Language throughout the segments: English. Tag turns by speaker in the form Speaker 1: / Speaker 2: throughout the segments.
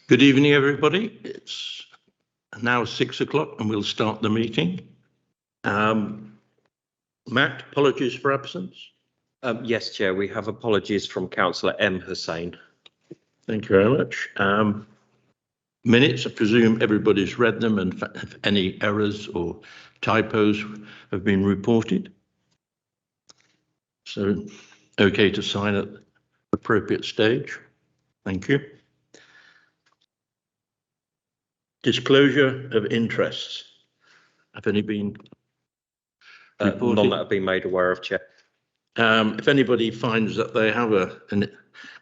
Speaker 1: Good evening, everybody. It's now 6 o'clock and we'll start the meeting. Matt, apologies for absence.
Speaker 2: Yes, Chair, we have apologies from Councillor M. Hussain.
Speaker 1: Thank you very much. Minutes, I presume everybody's read them, and if any errors or typos have been reported. So, okay to sign at the appropriate stage. Thank you. Disclosure of interests. Have any been reported?
Speaker 2: None that have been made aware of, Chair.
Speaker 1: If anybody finds that they have a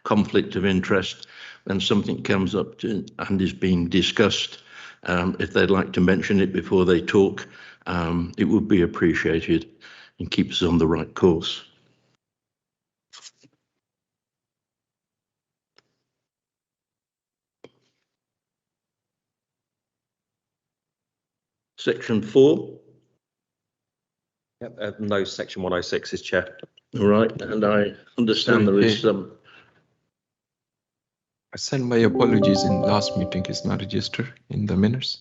Speaker 1: conflict of interest and something comes up and is being discussed, if they'd like to mention it before they talk, it would be appreciated and keeps us on the right course. Section 4.
Speaker 2: Yep, no, Section 106 is, Chair.
Speaker 1: All right, and I understand there is some.
Speaker 3: I sent my apologies in last meeting. It's not registered in the minutes.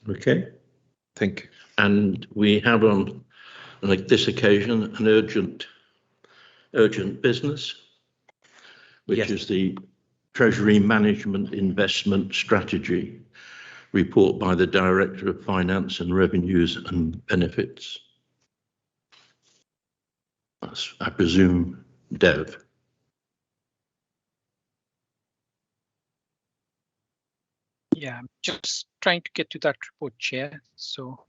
Speaker 1: Okay.
Speaker 3: Thank you.
Speaker 1: And we have on like this occasion an urgent business, which
Speaker 2: Yes.
Speaker 1: is the Treasury Management Investment Strategy report by the Director of Finance and Revenues and Benefits. That's, I presume, Dev.
Speaker 4: Yeah, I'm just trying to get to that report, Chair. So.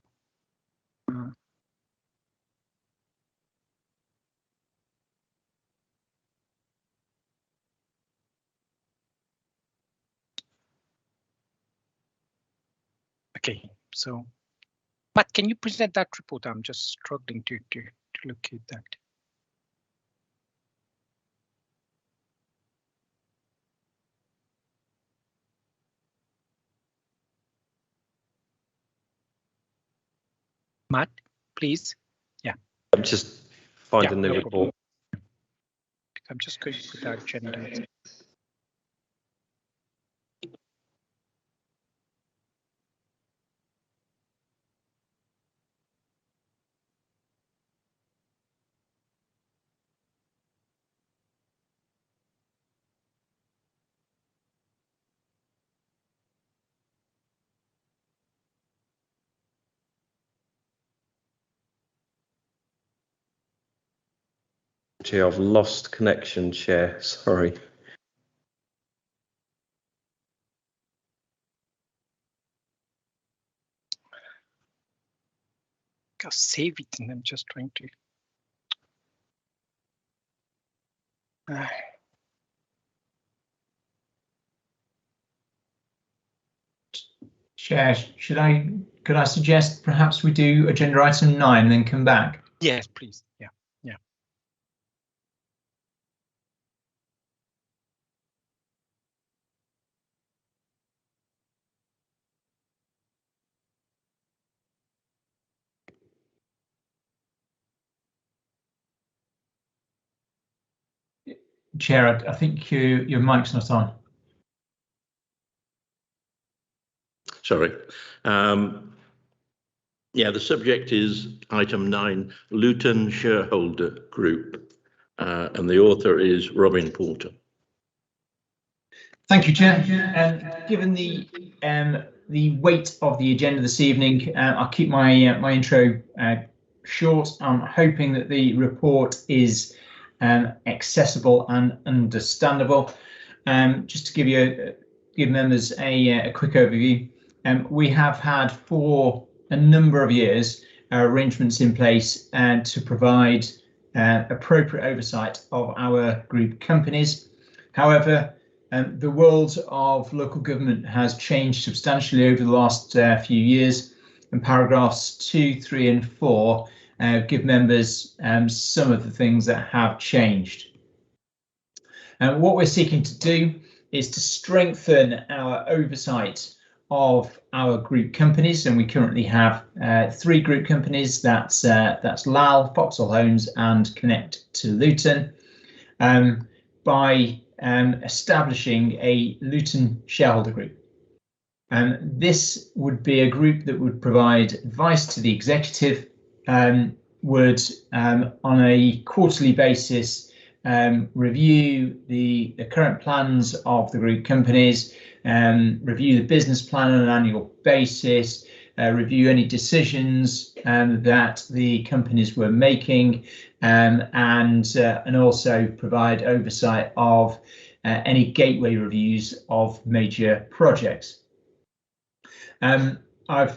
Speaker 4: Okay, so, but can you present that report? I'm just struggling to locate that. Matt, please. Yeah.
Speaker 2: I'm just finding the report.
Speaker 4: I'm just going to put that agenda.
Speaker 2: Chair, I've lost connection, Chair. Sorry.
Speaker 4: I'll save it, and I'm just trying to.
Speaker 5: Chair, could I suggest perhaps we do agenda item 9 and then come back?
Speaker 4: Yes, please. Yeah.
Speaker 5: Chair, I think your mic's not on.
Speaker 1: Sorry. Yeah, the subject is item 9, Luton Shareholder Group, and the author is Robin Porter.
Speaker 5: Thank you, Chair. Given the weight of the agenda this evening, I'll keep my my intro short. I'm hoping that the report is accessible and understandable. Just to give members a quick overview, we have had for a number of years arrangements in place to provide appropriate oversight of our group companies. However, the world of local government has changed substantially over the last few years, and paragraphs 2, 3 and 4 give members some of the things that have changed. And what we're seeking to do is to strengthen our oversight of our group companies, and we currently have 3 group companies. That's LAL, Foxhall Homes and Connect to Luton. by establishing a Luton shareholder group. This would be a group that would provide advice to the executive, would on a quarterly basis review the current plans of the group companies, review the business plan on an annual basis, review any decisions that the companies were making, and also provide oversight of any gateway reviews of major projects. I've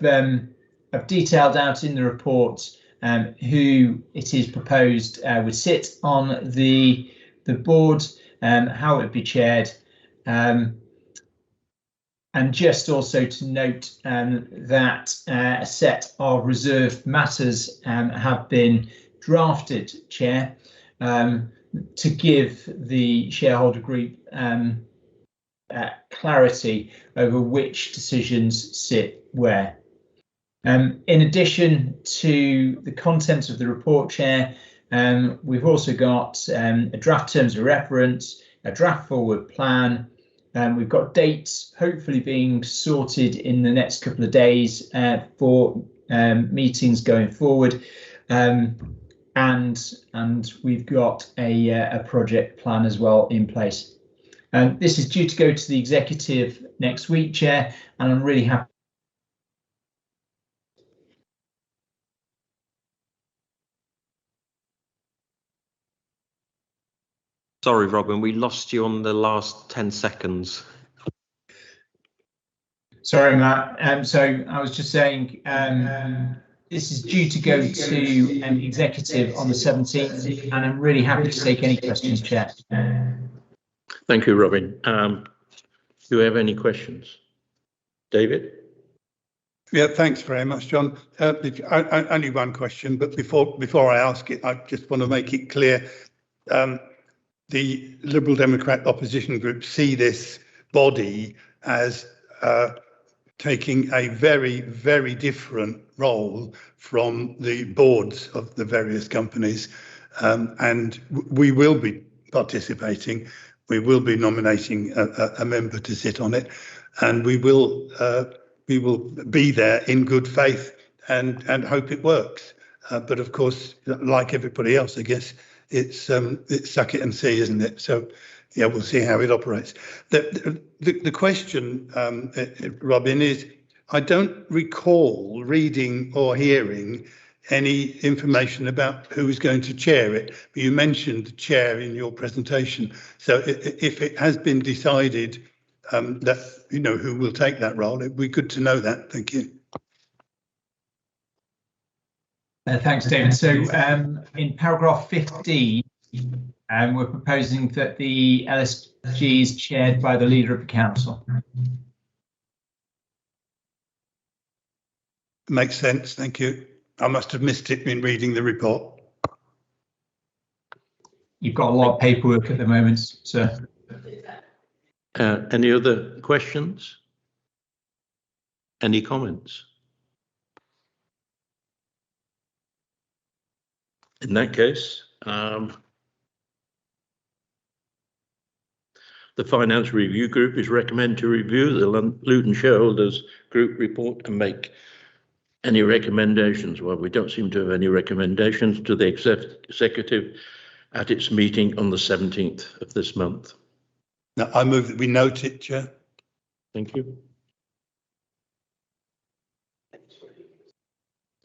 Speaker 5: detailed out in the report who it is proposed would sit on the board, how it would be chaired, and just also to note that a set of reserved matters have been drafted, Chair, to give the shareholder group clarity over which decisions sit where. In addition to the content of the report, Chair, we've also got a draft terms of reference, a draft forward plan. We've got dates hopefully being sorted in the next couple of days for meetings going forward, and we've got a project plan as well in place. This is due to go to the executive next week, Chair, and I'm really happy.
Speaker 2: Sorry, Robin, we lost you on the last 10 seconds.
Speaker 5: Sorry, Matt. So I was just saying this is due to go to an executive on the 17th, and I'm really happy to take any questions, Chair.
Speaker 1: Thank you, Robin. Do you have any questions? David?
Speaker 6: Yeah, thanks very much, John. Only one question, but before I ask it, I just want to make it clear. The Liberal Democrat opposition group see this body as taking a very, very different role from the boards of the various companies, and we will be participating. We will be nominating a member to sit on it, and we will be there in good faith and hope it works. But of course, like everybody else, I guess it's suck it and see, isn't it? So yeah, we'll see how it operates. The question, Robin, is I don't recall reading or hearing any information about who is going to chair it. But you mentioned the chair in your presentation. So if it has been decided that who will take that role, it'd be good to know that. Thank you.
Speaker 5: Thanks, David. So in paragraph 15, we're proposing that the LSG is chaired by the leader of the council.
Speaker 6: Makes sense. Thank you. I must have missed it in reading the report.
Speaker 5: You've got a lot of paperwork at the moment, sir.
Speaker 1: Any other questions? Any comments? In that case, the Finance Review Group is recommended to review the Luton Shareholders Group report and make any recommendations. Well, we don't seem to have any recommendations to the executive at its meeting on the 17th of this month.
Speaker 6: Now, I move that we note it, Chair.
Speaker 1: Thank you.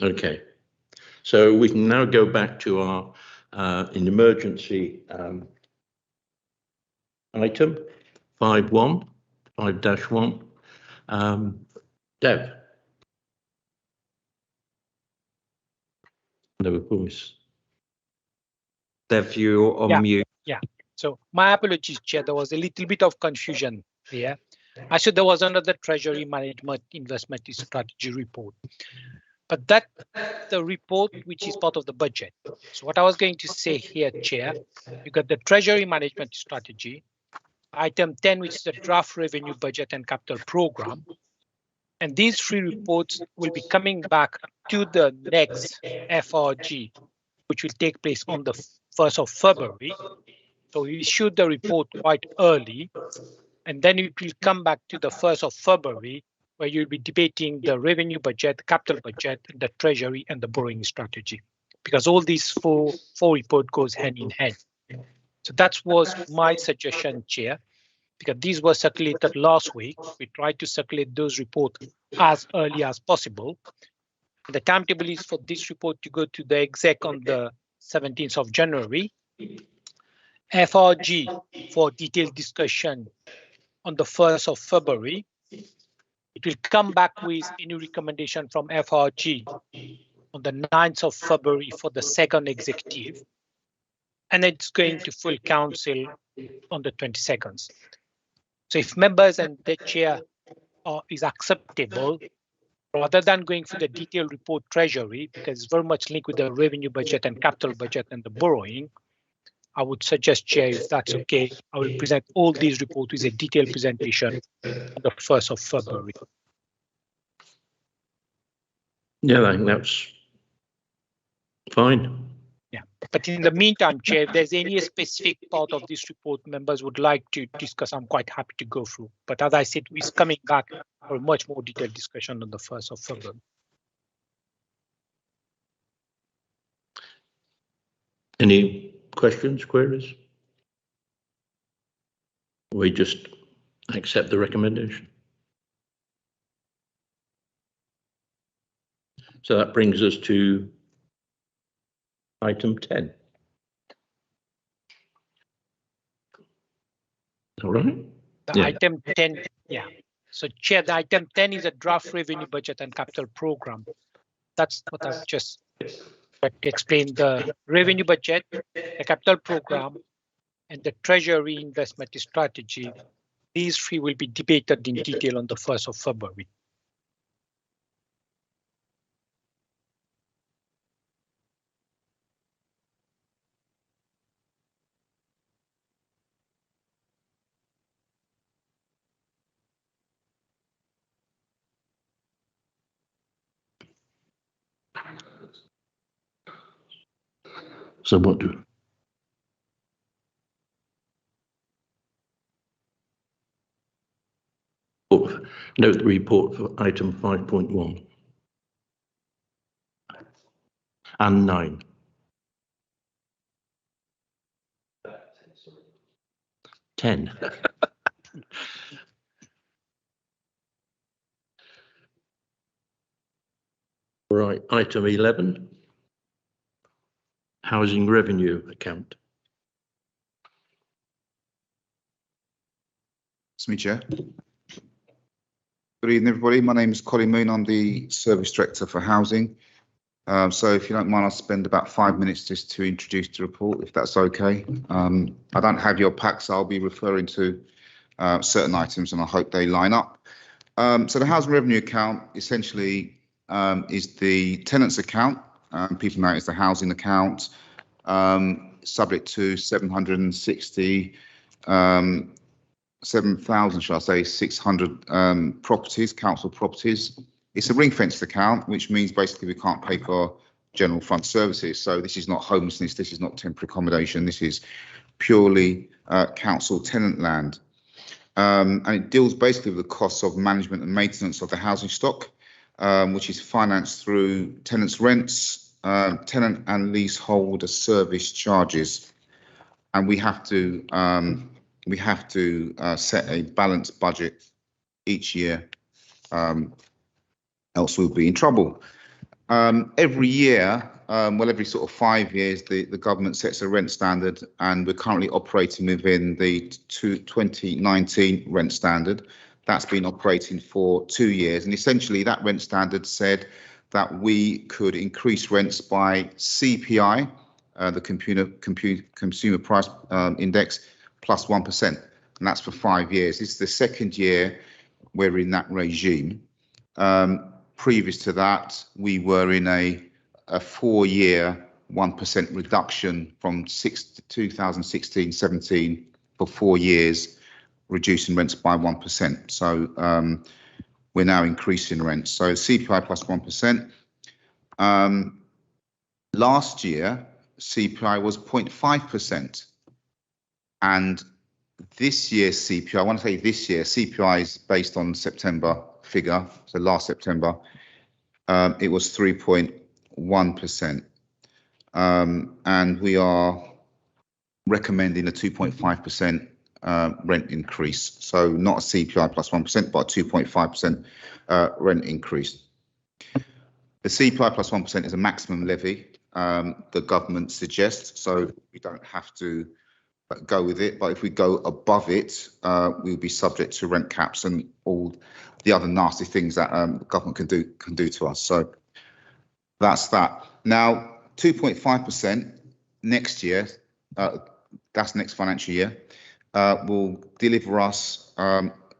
Speaker 1: Okay. So we can now go back to our an emergency item 5-1. Dev. No voice.
Speaker 2: Dev, you're on mute.
Speaker 4: Yeah. So my apologies, Chair. There was a little bit of confusion here. Actually, there was another Treasury Management Investment Strategy report. But that's the report which is part of the budget. So what I was going to say here, Chair, you got the Treasury Management Strategy, item 10, which is the draft revenue budget and capital program. And these three reports will be coming back to the next FRG, which will take place on the 1st of February. So we issued the report quite early, and then it will come back to the 1st of February, where you'll be debating the revenue budget, the capital budget, the treasury, and the borrowing strategy, because all these four reports goes hand in hand. So that was my suggestion, Chair, because these were circulated last week. We tried to circulate those reports as early as possible. The timetable is for this report to go to the exec on the 17th of January. FRG for detailed discussion on the 1st of February. It will come back with any recommendation from FRG on the 9th of February for the second executive. And it's going to full council on the 22nd. So if members and the chair is acceptable, rather than going for the detailed report treasury, because it's very much linked with the revenue budget and capital budget and the borrowing, I would suggest, Chair, if that's okay, I will present all these reports with a detailed presentation on the 1st of February.
Speaker 1: Yeah, I think that's fine.
Speaker 4: Yeah, but in the meantime, Chair, if there's any specific part of this report members would like to discuss, I'm quite happy to go through. But as I said, it's coming back for a much more detailed discussion on the 1st of February.
Speaker 1: Any questions, queries? We just accept the recommendation. So that brings us to item 10. All right.
Speaker 4: The item 10, yeah. So, Chair, the item 10 is a draft revenue budget and capital program. That's what I've just explained. The revenue budget, the capital program, and the treasury investment strategy. These three will be debated in detail on the 1st of February.
Speaker 1: So what do? Note the report for item 5.1 and 9. Ten. Right, item 11. Housing revenue account.
Speaker 7: It's me, Chair. Good evening, everybody. My name is Colin Moon. I'm the Service Director for Housing. So if you don't mind, I'll spend about 5 minutes just to introduce the report, if that's okay. I don't have your packs, so I'll be referring to certain items and I hope they line up. So the housing revenue account essentially is the tenants account. People know it's the housing account, subject to 7,000, shall I say, 600 properties, council properties. It's a ring-fenced account, which means basically we can't pay for general fund services. So this is not homelessness, this is not temporary accommodation, this is purely council tenant land. And it deals basically with the costs of management and maintenance of the housing stock, which is financed through tenants' rents, tenant and leaseholder service charges. And we have to set a balanced budget each year, else we'll be in trouble. Every year, well, every sort of 5 years, the government sets a rent standard, and we're currently operating within the 2019 rent standard. That's been operating for 2 years, and essentially that rent standard said that we could increase rents by CPI, the Consumer Price Index, plus 1%, and that's for 5 years. This is the second year we're in that regime. Previous to that, we were in a 4-year 1% reduction from 2016-17 for 4 years, reducing rents by 1%. So we're now increasing rents. So CPI plus 1%. Last year, CPI was 0.5%. And this year's CPI, I want to say this year, CPI is based on September figure, so last September, it was 3.1%. And we are recommending a 2.5% rent increase. So not a CPI plus 1%, but a 2.5% rent increase. The CPI plus 1% is a maximum levy the government suggests, so we don't have to go with it. But if we go above it, we'll be subject to rent caps and all the other nasty things that the government can do to us. So that's that. Now, 2.5% next year, that's next financial year, will deliver us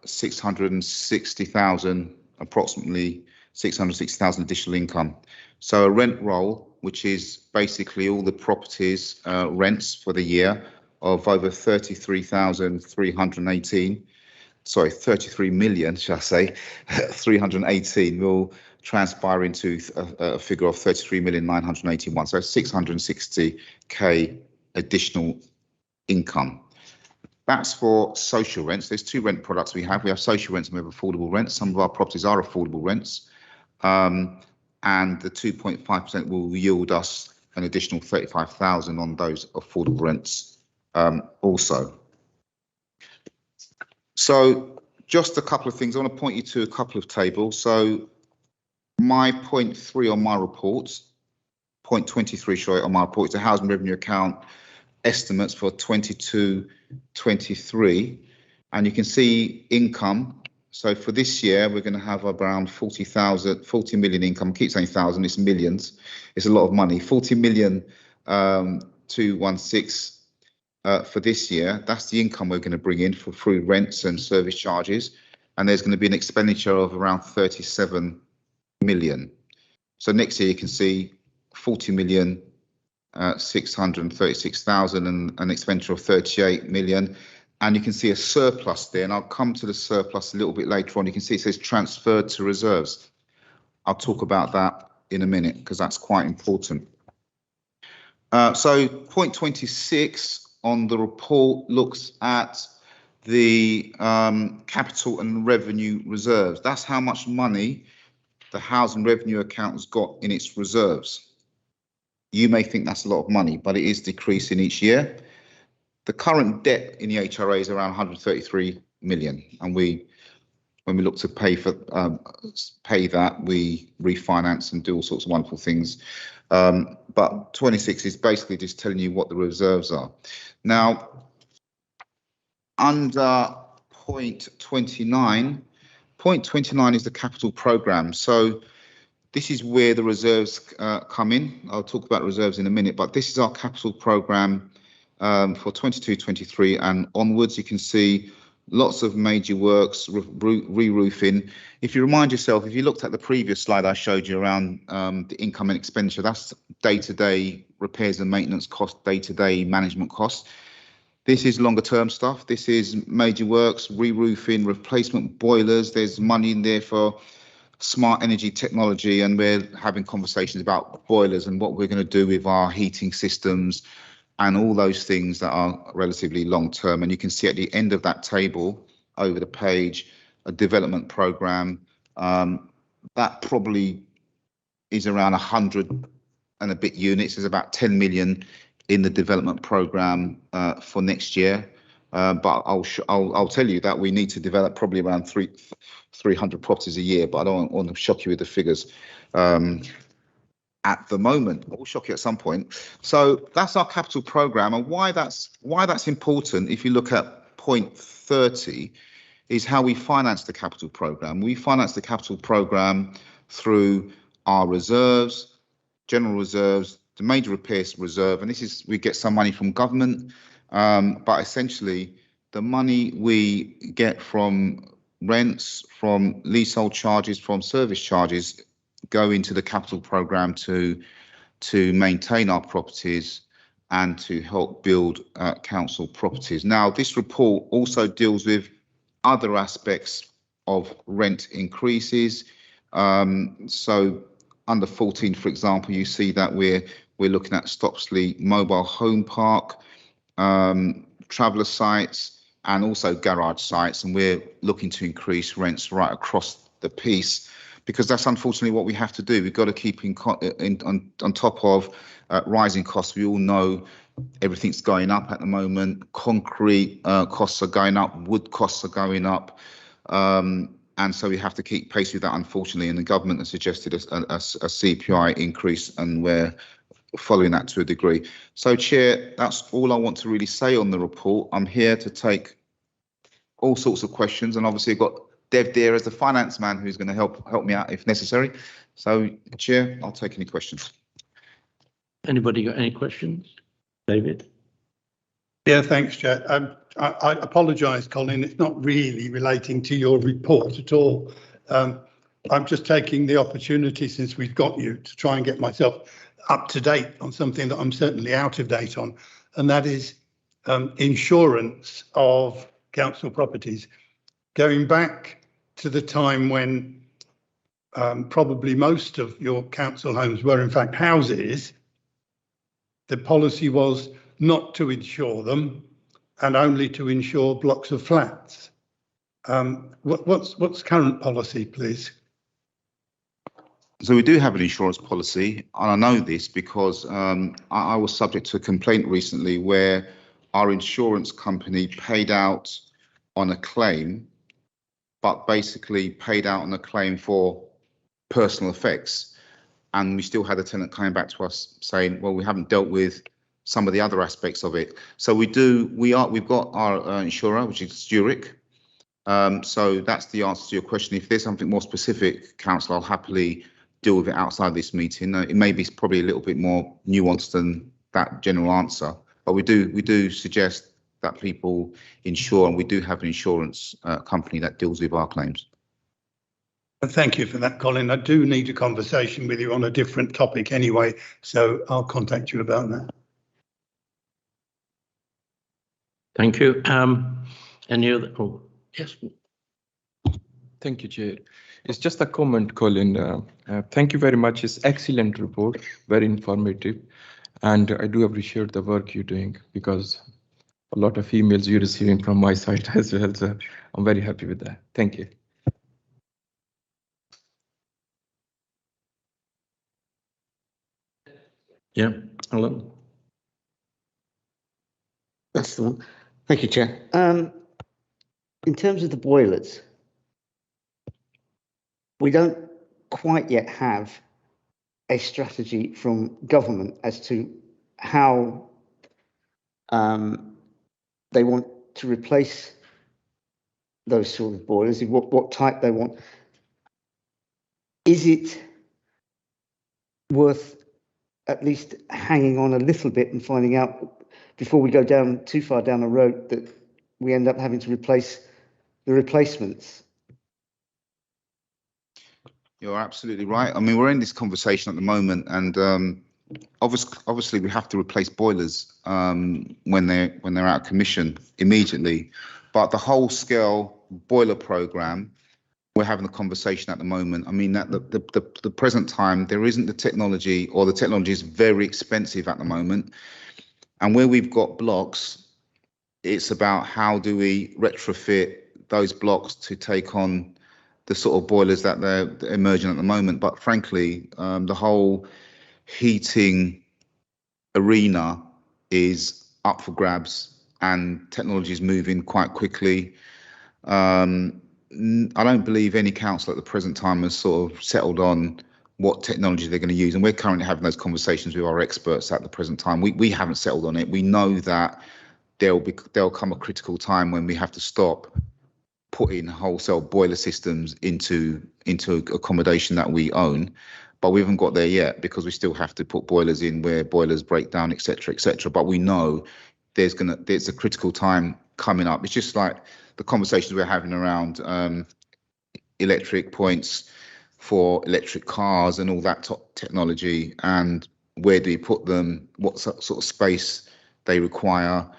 Speaker 7: 660,000, approximately 660,000 additional income. So a rent roll, which is basically all the properties rents for the year of over 33 million, shall I say, 318 will transpire into a figure of 33,981,000. So 660k additional income. That's for social rents. There's two rent products we have. We have social rents and we have affordable rents. Some of our properties are affordable rents. And the 2.5% will yield us an additional 35,000 on those affordable rents also. So just a couple of things. I want to point you to a couple of tables. So my point 3 on my report, point 23, sorry, on my report is the housing revenue account estimates for 22-23, and you can see income. So for this year, we're going to have around 40 million income. I keep saying thousand, it's millions. It's a lot of money. 40 million 216 for this year. That's the income we're going to bring in through rents and service charges. And there's going to be an expenditure of around 37 million. So next year you can see 40 million 636,000 and an expenditure of 38 million. And you can see a surplus there, and I'll come to the surplus a little bit later on. You can see it says transferred to reserves. I'll talk about that in a minute because that's quite important. So point 26 on the report looks at the capital and revenue reserves. That's how much money the housing revenue account has got in its reserves. You may think that's a lot of money, but it is decreasing each year. The current debt in the HRA is around 133 million, and when we look to pay that, we refinance and do all sorts of wonderful things. But 26 is basically just telling you what the reserves are. Now, under point 29 is the capital program. So this is where the reserves come in. I'll talk about reserves in a minute, but this is our capital program for 22-23 and onwards. You can see lots of major works, re-roofing. If you remind yourself, if you looked at the previous slide I showed you around the income and expenditure, that's day-to-day repairs and maintenance cost, day-to-day management costs. This is longer term stuff. This is major works, re-roofing, replacement boilers. There's money in there for smart energy technology, and we're having conversations about boilers and what we're going to do with our heating systems and all those things that are relatively long term. And you can see at the end of that table over the page, a development program that probably is around 100 and a bit units. There's about 10 million in the development program for next year. But I'll tell you that we need to develop probably around 300 properties a year, but I don't want to shock you with the figures at the moment. But we'll shock you at some point. So that's our capital program, and why that's important. If you look at point 30, is how we finance the capital program. We finance the capital program through our reserves, general reserves, the major repairs reserve, and this is we get some money from government, but essentially the money we get from rents, from leasehold charges, from service charges go into the capital program to maintain our properties and to help build council properties. Now, this report also deals with other aspects of rent increases. So under 14, for example, you see that we're looking at Stopsley Mobile Home Park traveller sites and also garage sites, and we're looking to increase rents right across the piece, because that's unfortunately what we have to do. We've got to keep on top of rising costs. We all know everything's going up at the moment. Concrete costs are going up, wood costs are going up, and so we have to keep pace with that, unfortunately. And the government has suggested a CPI increase, and we're following that to a degree. So, Chair, that's all I want to really say on the report. I'm here to take all sorts of questions, and obviously I've got Dev Deer as the finance man who's going to help me out if necessary. So, Chair, I'll take any questions.
Speaker 1: Anybody got any questions? David?
Speaker 6: Yeah, thanks, Chair. I apologise, Colin. It's not really relating to your report at all. I'm just taking the opportunity, since we've got you, to try and get myself up to date on something that I'm certainly out of date on, and that is insurance of council properties. Going back to the time when probably most of your council homes were in fact houses, the policy was not to insure them and only to insure blocks of flats. What's current policy, please?
Speaker 7: So we do have an insurance policy, and I know this because I was subject to a complaint recently where our insurance company paid out on a claim, but basically paid out on a claim for personal effects. And we still had a tenant coming back to us saying, well, we haven't dealt with some of the other aspects of it. So we've got our insurer, which is Zurich. So that's the answer to your question. If there's something more specific, Council, I'll happily deal with it outside this meeting. It may be probably a little bit more nuanced than that general answer, but we do suggest that people insure, and we do have an insurance company that deals with our claims.
Speaker 6: Thank you for that, Colin. I do need a conversation with you on a different topic anyway, so I'll contact you about that.
Speaker 1: Thank you. Any other? Oh, yes.
Speaker 3: Thank you, Chair. It's just a comment, Colin. Thank you very much. It's excellent report, very informative, and I do appreciate the work you're doing, because a lot of emails you're receiving from my side as well. So I'm very happy with that. Thank you.
Speaker 1: Yeah, Alan.
Speaker 8: That's the one. Thank you, Chair. In terms of the boilers, we don't quite yet have a strategy from government as to how they want to replace those sort of boilers, what type they want. Is it worth at least hanging on a little bit and finding out before we go down too far down the road that we end up having to replace the replacements?
Speaker 7: You're absolutely right. I mean, we're in this conversation at the moment, and obviously we have to replace boilers when they're out of commission immediately. But the whole scale boiler program, we're having a conversation at the moment. I mean, at the present time, there isn't the technology, or the technology is very expensive at the moment. And where we've got blocks, it's about how do we retrofit those blocks to take on the sort of boilers that they're emerging at the moment. But frankly, the whole heating arena is up for grabs, and technology is moving quite quickly. I don't believe any council at the present time has sort of settled on what technology they're going to use, and we're currently having those conversations with our experts at the present time. We haven't settled on it. We know that there'll come a critical time when we have to stop putting wholesale boiler systems into accommodation that we own, but we haven't got there yet, because we still have to put boilers in where boilers break down, etc., etc. But we know there's a critical time coming up. It's just like the conversations we're having around electric points for electric cars and all that technology, and where do you put them, what sort of space they require,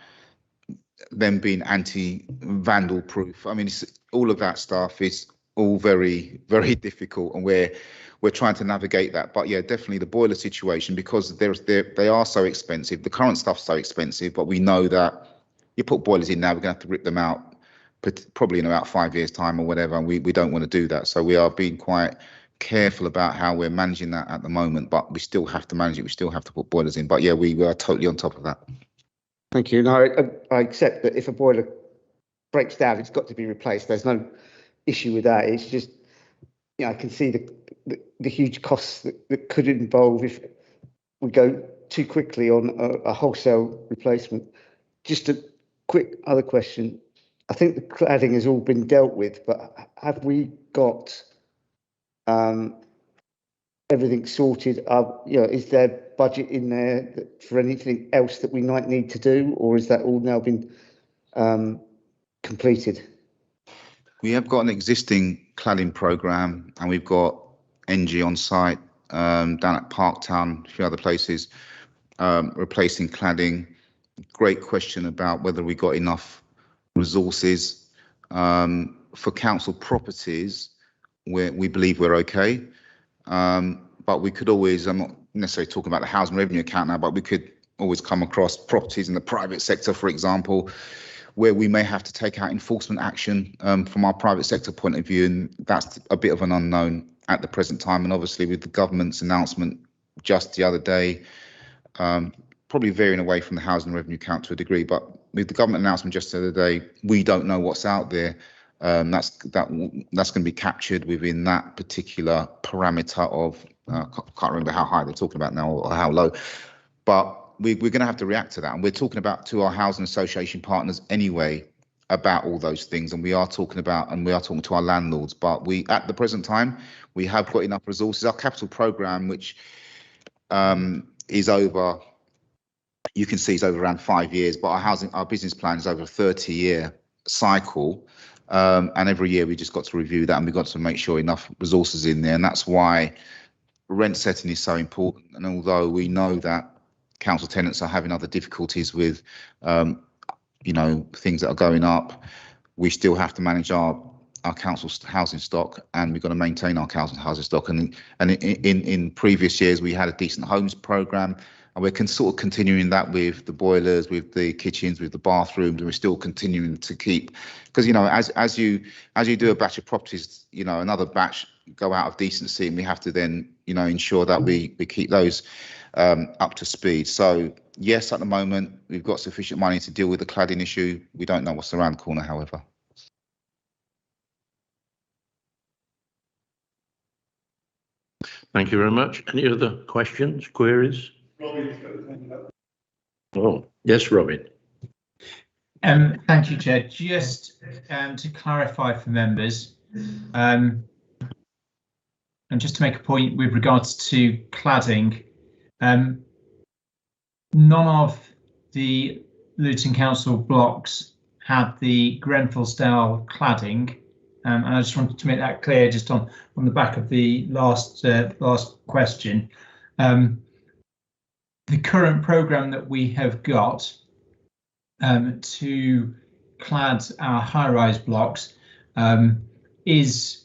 Speaker 7: them being anti-vandal proof. I mean, all of that stuff is all very, very difficult, and we're trying to navigate that. But yeah, definitely the boiler situation, because they are so expensive. The current stuff's so expensive, but we know that you put boilers in now, we're going to have to rip them out, but probably in about 5 years' time or whatever. And we don't want to do that. So we are being quite careful about how we're managing that at the moment, but we still have to manage it. We still have to put boilers in. But yeah, we are totally on top of that.
Speaker 8: Thank you. No, I accept that if a boiler breaks down, it's got to be replaced. There's no issue with that. It's just, I can see the huge costs that could involve if we go too quickly on a wholesale replacement. Just a quick other question. I think the cladding has all been dealt with, but have we got everything sorted up? Is there budget in there for anything else that we might need to do, or is that all now been completed?
Speaker 7: We have got an existing cladding programme, and we've got NG on site down at Parktown, a few other places, replacing cladding. Great question about whether we got enough resources. For council properties, we believe we're okay, but we could always, I'm not necessarily talking about the housing revenue account now, but we could always come across properties in the private sector, for example, where we may have to take out enforcement action from our private sector point of view, and that's a bit of an unknown at the present time. And obviously with the government's announcement just the other day, probably veering away from the housing revenue account to a degree, but with the government announcement just the other day, we don't know what's out there. That's going to be captured within that particular parameter of, can't remember how high they're talking about now or how low, but we're going to have to react to that. And we're talking about to our housing association partners anyway about all those things. And we are talking to our landlords, but at the present time, we have got enough resources. Our capital programme, which is over, you can see it's over around 5 years, but our business plan is over a 30-year cycle. And every year we just got to review that, and we've got to make sure enough resources in there. And that's why rent setting is so important. And although we know that council tenants are having other difficulties with, things that are going up, we still have to manage our council's housing stock, and we've got to maintain our council housing stock. And in previous years, we had a decent homes programme, and we're sort of continuing that with the boilers, with the kitchens, with the bathrooms, and we're still continuing to keep, because as you do a batch of properties, another batch go out of decency, and we have to then ensure that we keep those up to speed. So yes, at the moment we've got sufficient money to deal with the cladding issue. We don't know what's around the corner, however.
Speaker 1: Thank you very much. Any other questions, queries? Oh, yes, Robin.
Speaker 5: Thank you, Chair. Just to clarify for members, and just to make a point with regards to cladding, none of the Luton Council blocks had the Grenfell style cladding, and I just wanted to make that clear just on the back of the last question. The current programme that we have got to clad our high-rise blocks is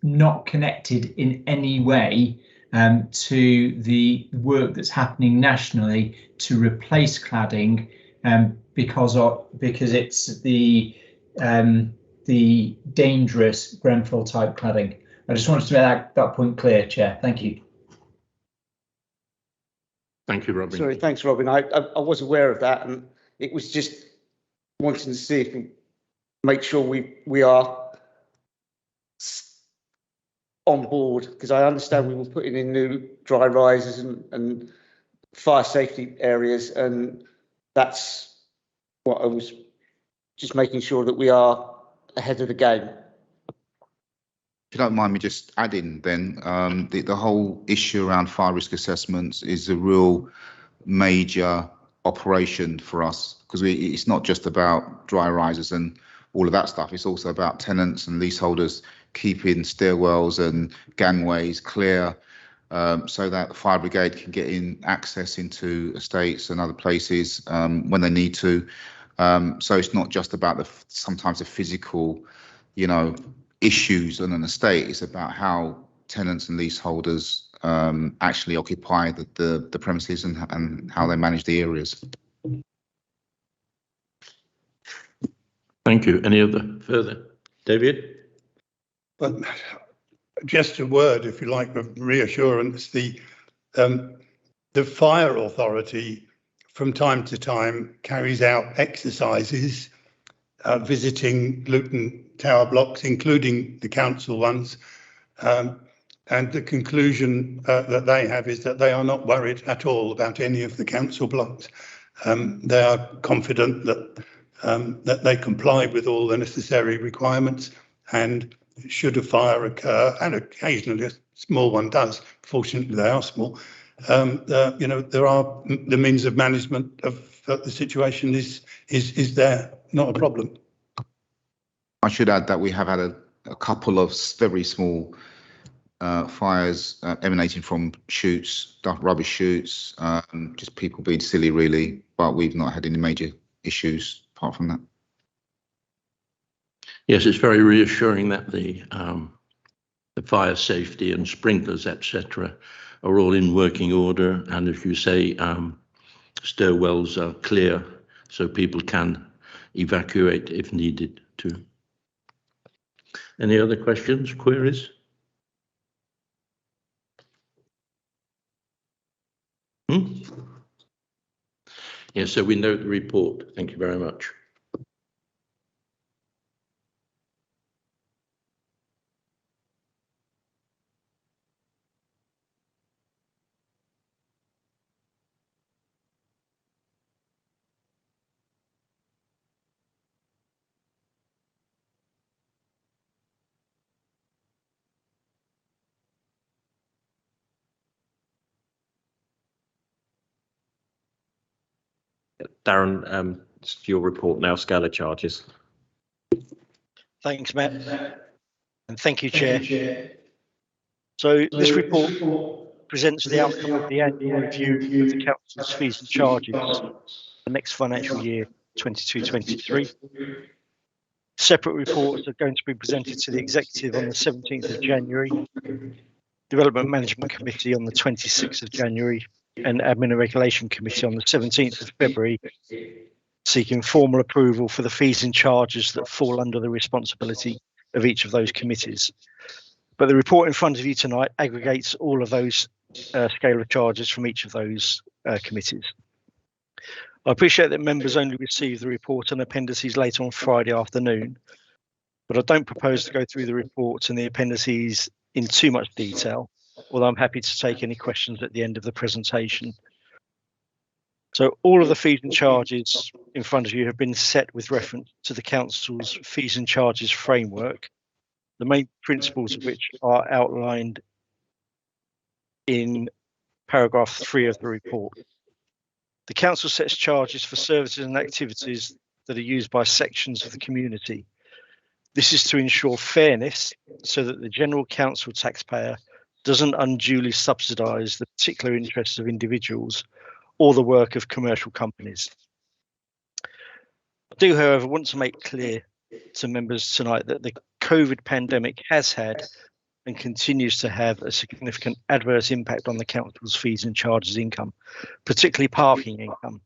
Speaker 5: not connected in any way to the work that's happening nationally to replace cladding, because it's the dangerous Grenfell type cladding. I just wanted to make that point clear, Chair. Thank you.
Speaker 1: Thank you, Robin.
Speaker 8: Sorry, thanks, Robin. I was aware of that, and it was just wanting to see if we make sure we are on board, because I understand we were putting in new dry risers and fire safety areas, and that's what I was just making sure that we are ahead of the game.
Speaker 7: If you don't mind me just adding then, the whole issue around fire risk assessments is a real major operation for us, because it's not just about dry risers and all of that stuff. It's also about tenants and leaseholders keeping stairwells and gangways clear, so that the fire brigade can get in access into estates and other places when they need to. So it's not just about sometimes the physical, issues on an estate. It's about how tenants and leaseholders actually occupy the premises and how they manage the areas.
Speaker 1: Thank you. Any other further? David?
Speaker 6: But just a word, if you like, of reassurance. The fire authority from time to time carries out exercises visiting Luton Tower blocks, including the council ones. And the conclusion that they have is that they are not worried at all about any of the council blocks. They are confident that they comply with all the necessary requirements, and should a fire occur, and occasionally a small one does, fortunately they are small, you know, there are the means of management of the situation is there, not a problem.
Speaker 7: I should add that we have had a couple of very small fires emanating from chutes, rubbish chutes, just people being silly really, but we've not had any major issues apart from that.
Speaker 1: Yes, it's very reassuring that the fire safety and sprinklers, etc., are all in working order, and as you say, stairwells are clear so people can evacuate if needed to. Any other questions, queries? Yes, so we note the report. Thank you very much.
Speaker 2: Darren, it's your report now, scale of charges.
Speaker 9: Thanks, Matt, and thank you, Chair. So this report presents the outcome of the annual review of the Council's fees and charges for the next financial year, 22-23. Separate reports are going to be presented to the Executive on the 17th of January, Development Management Committee on the 26th of January, and Admin and Regulation Committee on the 17th of February, seeking formal approval for the fees and charges that fall under the responsibility of each of those committees. But the report in front of you tonight aggregates all of those scale of charges from each of those committees. I appreciate that members only received the report and appendices late on Friday afternoon, but I don't propose to go through the reports and the appendices in too much detail, although I'm happy to take any questions at the end of the presentation. So all of the fees and charges in front of you have been set with reference to the Council's fees and charges framework, the main principles of which are outlined in paragraph 3 of the report. The Council sets charges for services and activities that are used by sections of the community. This is to ensure fairness so that the general council taxpayer doesn't unduly subsidise the particular interests of individuals or the work of commercial companies. I do, however, want to make clear to members tonight that the COVID pandemic has had and continues to have a significant adverse impact on the council's fees and charges income, particularly parking income,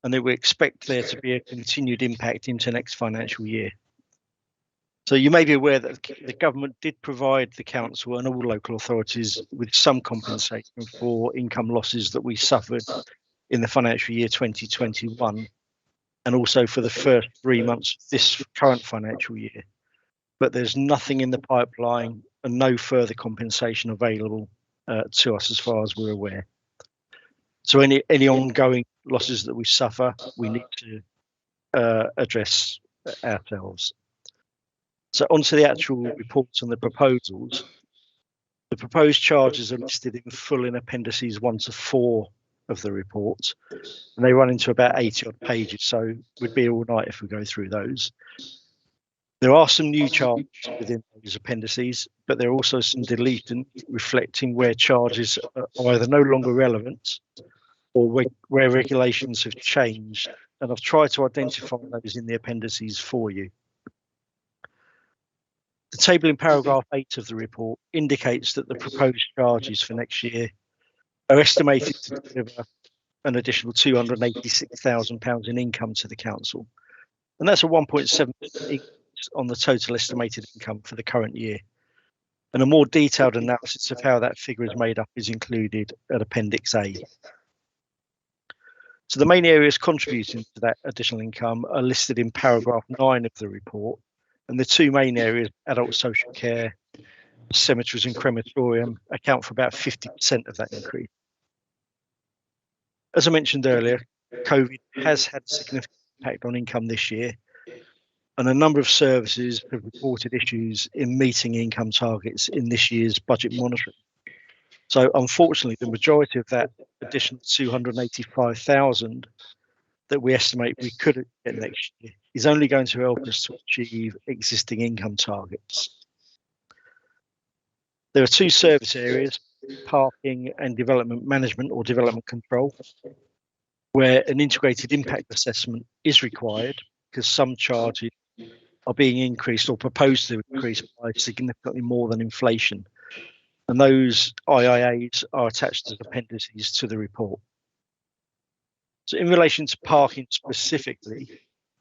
Speaker 9: and that we expect there to be a continued impact into next financial year. So you may be aware that the government did provide the council and all local authorities with some compensation for income losses that we suffered in the financial year 2021, and also for the first 3 months of this current financial year. But there's nothing in the pipeline and no further compensation available to us as far as we're aware. So any ongoing losses that we suffer, we need to address ourselves. So onto the actual reports and the proposals. The proposed charges are listed in full in appendices 1 to 4 of the report, and they run into about 80 odd pages, so we'd be all night if we go through those. There are some new charges within those appendices, but there are also some deletions reflecting where charges are either no longer relevant or where regulations have changed, and I've tried to identify those in the appendices for you. The table in paragraph 8 of the report indicates that the proposed charges for next year are estimated to deliver an additional £286,000 in income to the council. And that's a 1.7% increase on the total estimated income for the current year. And a more detailed analysis of how that figure is made up is included at Appendix A. So the main areas contributing to that additional income are listed in paragraph 9 of the report. And the two main areas, adult social care, cemeteries and crematorium, account for about 50% of that increase. As I mentioned earlier, COVID has had a significant impact on income this year, and a number of services have reported issues in meeting income targets in this year's budget monitoring. So unfortunately, the majority of that additional 285,000 that we estimate we could get next year is only going to help us to achieve existing income targets. There are two service areas, parking and development management or development control, where an integrated impact assessment is required because some charges are being increased or proposed to increase by significantly more than inflation. And those IIAs are attached as appendices to the report. So in relation to parking specifically,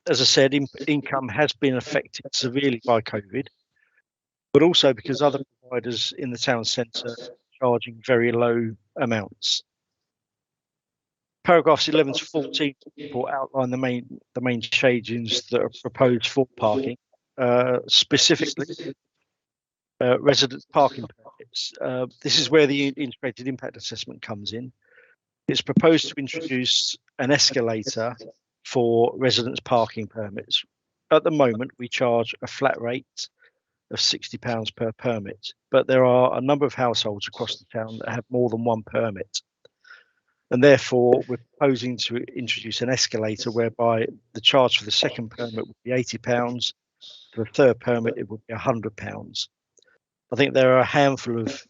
Speaker 9: as I said, income has been affected severely by COVID, but also because other providers in the town centre are charging very low amounts. Paragraphs 11 to 14 report outline the main changes that are proposed for parking, specifically residence parking permits. This is where the integrated impact assessment comes in. It's proposed to introduce an escalator for residence parking permits. At the moment, we charge a flat rate of £60 per permit, but there are a number of households across the town that have more than one permit. And therefore, we're proposing to introduce an escalator whereby the charge for the second permit would be £80. For the third permit, it would be £100. I think there are a handful of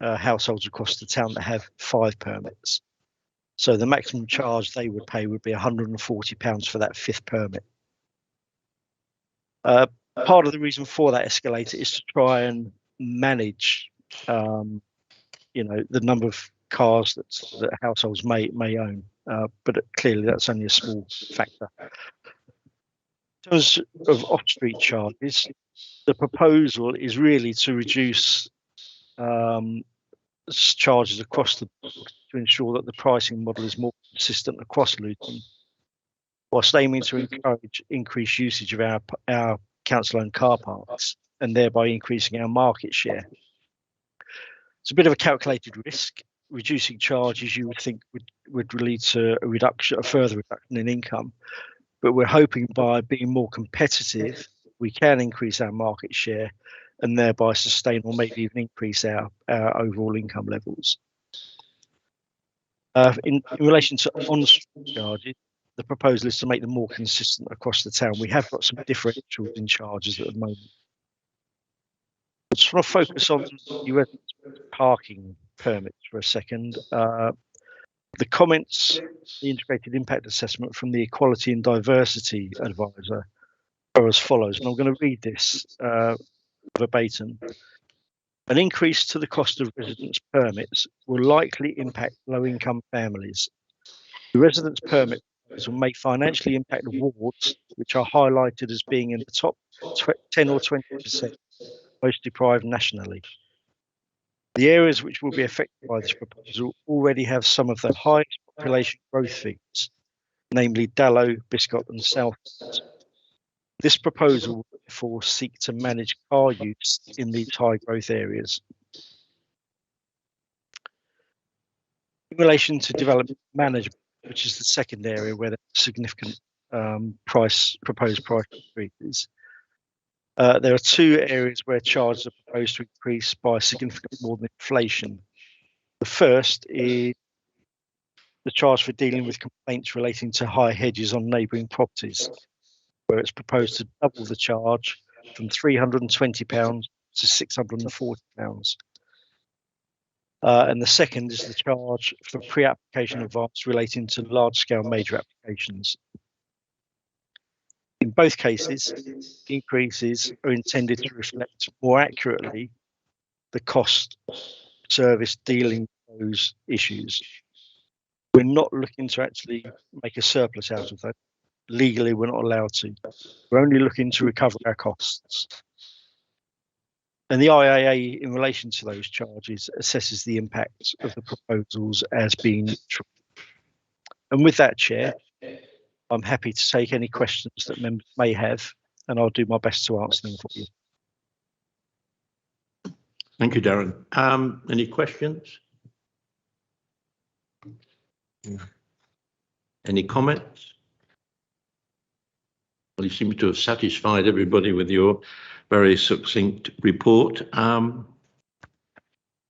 Speaker 9: households across the town that have 5 permits. So the maximum charge they would pay would be £140 for that fifth permit. Part of the reason for that escalator is to try and manage, the number of cars that households may own, but clearly that's only a small factor. In terms of off-street charges, the proposal is really to reduce charges across the board to ensure that the pricing model is more consistent across Luton, whilst aiming to encourage increased usage of our council-owned car parks and thereby increasing our market share. It's a bit of a calculated risk. Reducing charges, you would think, would lead to a further reduction in income, but we're hoping by being more competitive, we can increase our market share and thereby sustain or maybe even increase our overall income levels. In relation to on-street charges, the proposal is to make them more consistent across the town. We have got some differentials in charges at the moment. I just want to focus on the parking permits for a second. The comments, the integrated impact assessment from the Equality and Diversity Advisor are as follows, and I'm going to read this verbatim. An increase to the cost of residence permits will likely impact low-income families. The residence permit may financially impact the wards, which are highlighted as being in the top 10 or 20% most deprived nationally. The areas which will be affected by this proposal already have some of the highest population growth figures, namely Dallow, Biscot and Southport. This proposal will therefore seek to manage car use in these high growth areas. In relation to development management, which is the second area where there's significant proposed price increases, there are two areas where charges are proposed to increase by significantly more than inflation. The first is the charge for dealing with complaints relating to high hedges on neighbouring properties, where it's proposed to double the charge from £320 to £640. And the second is the charge for pre-application advice relating to large-scale major applications. In both cases, increases are intended to reflect more accurately the cost service dealing with those issues. We're not looking to actually make a surplus out of that. Legally, we're not allowed to. We're only looking to recover our costs. And the IAA, in relation to those charges, assesses the impact of the proposals as being neutral. And with that, Chair, I'm happy to take any questions that members may have, and I'll do my best to answer them for you.
Speaker 1: Thank you, Darren. Any questions? Any comments? Well, you seem to have satisfied everybody with your very succinct report.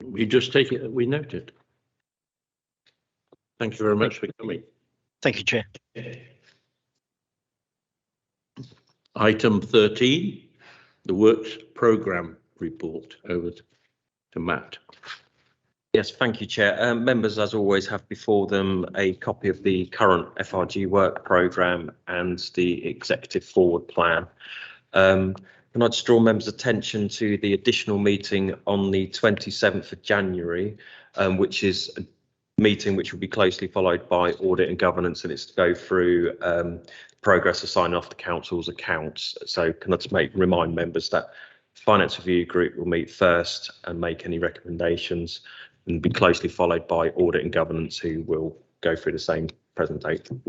Speaker 1: We just take it that we noted. Thank you very much for coming.
Speaker 9: Thank you, Chair.
Speaker 1: Item 13, the Works Programme report. Over to Matt.
Speaker 2: Yes, thank you, Chair. Members, as always, have before them a copy of the current FRG work programme and the executive forward plan. Can I just draw members' attention to the additional meeting on the 27th of January, which is a meeting which will be closely followed by audit and governance, and it's to go through progress of signing off the council's accounts. So can I just remind members that Finance Review Group will meet first and make any recommendations, and be closely followed by audit and governance, who will go through the same presentation.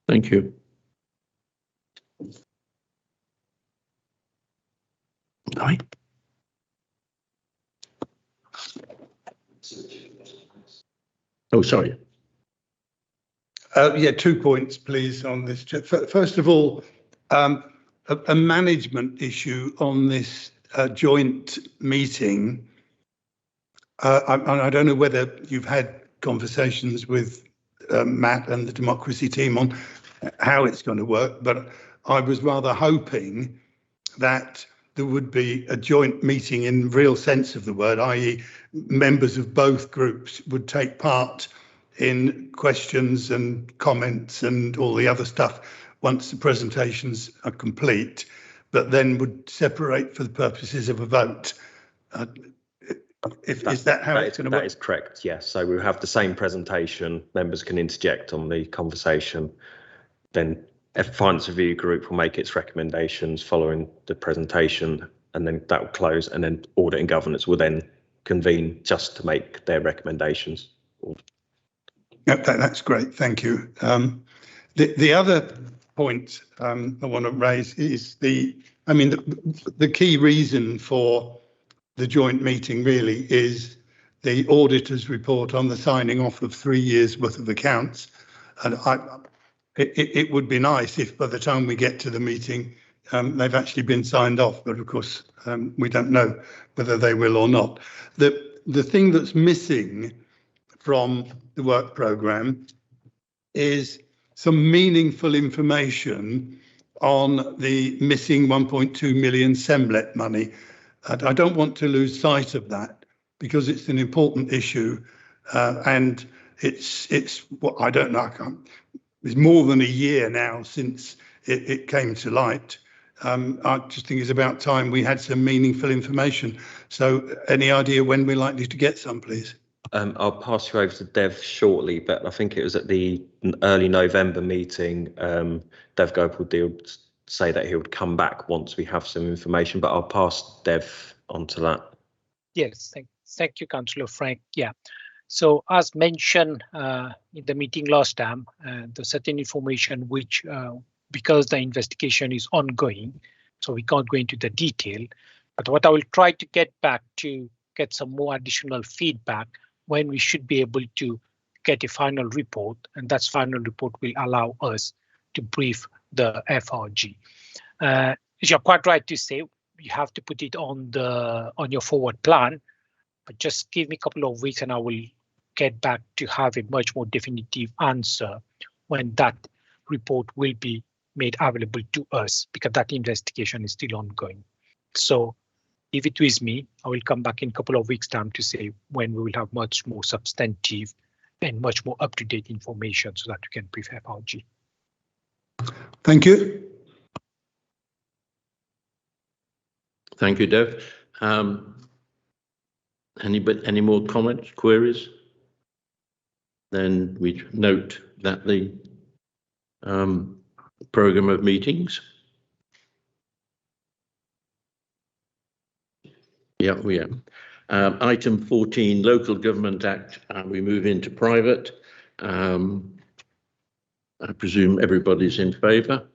Speaker 1: Thank you. Right. Oh, sorry.
Speaker 6: Yeah, 2 points, please, on this. First of all, a management issue on this joint meeting. I don't know whether you've had conversations with Matt and the democracy team on how it's going to work, but I was rather hoping that there would be a joint meeting in real sense of the word, i.e. members of both groups would take part in questions and comments and all the other stuff once the presentations are complete, but then would separate for the purposes of a vote. Is that how it's going to work?
Speaker 2: That is correct, yes. So we'll have the same presentation. Members can interject on the conversation. Then Finance Review Group will make its recommendations following the presentation, and then that will close, and then Audit and Governance will then convene just to make their recommendations.
Speaker 6: Yep, that's great, thank you. The other point I want to raise is the key reason for the joint meeting really is the auditor's report on the signing off of 3 years worth of accounts. And it would be nice if by the time we get to the meeting, they've actually been signed off, but of course, we don't know whether they will or not. The thing that's missing from the work programme is some meaningful information on the missing 1.2 million SEMLET money. I don't want to lose sight of that because it's an important issue, and it's what I don't know. It's more than a year now since it came to light. I just think it's about time we had some meaningful information. So, any idea when we're likely to get some, please?
Speaker 2: I'll pass you over to Dev shortly, but I think it was at the early November meeting. Dev Gopal did say that he would come back once we have some information, but I'll pass Dev on to that.
Speaker 4: Yes, thank you, Councillor Frank. Yeah, so as mentioned in the meeting last time, there's certain information which, because the investigation is ongoing, so we can't go into the detail, but what I will try to get back to get some more additional feedback when we should be able to get a final report, and that final report will allow us to brief the FRG. You're quite right to say you have to put it on your forward plan, but just give me a couple of weeks and I will get back to have a much more definitive answer when that report will be made available to us, because that investigation is still ongoing. So leave it with me. I will come back in a couple of weeks' time to say when we will have much more substantive and much more up-to-date information so that we can brief FRG.
Speaker 6: Thank you.
Speaker 1: Thank you, Dev. Any more comments, queries? then we note that the programme of meetings. Yeah, we are. Item 14, Local Government Act, we move into private. I presume everybody's in favour.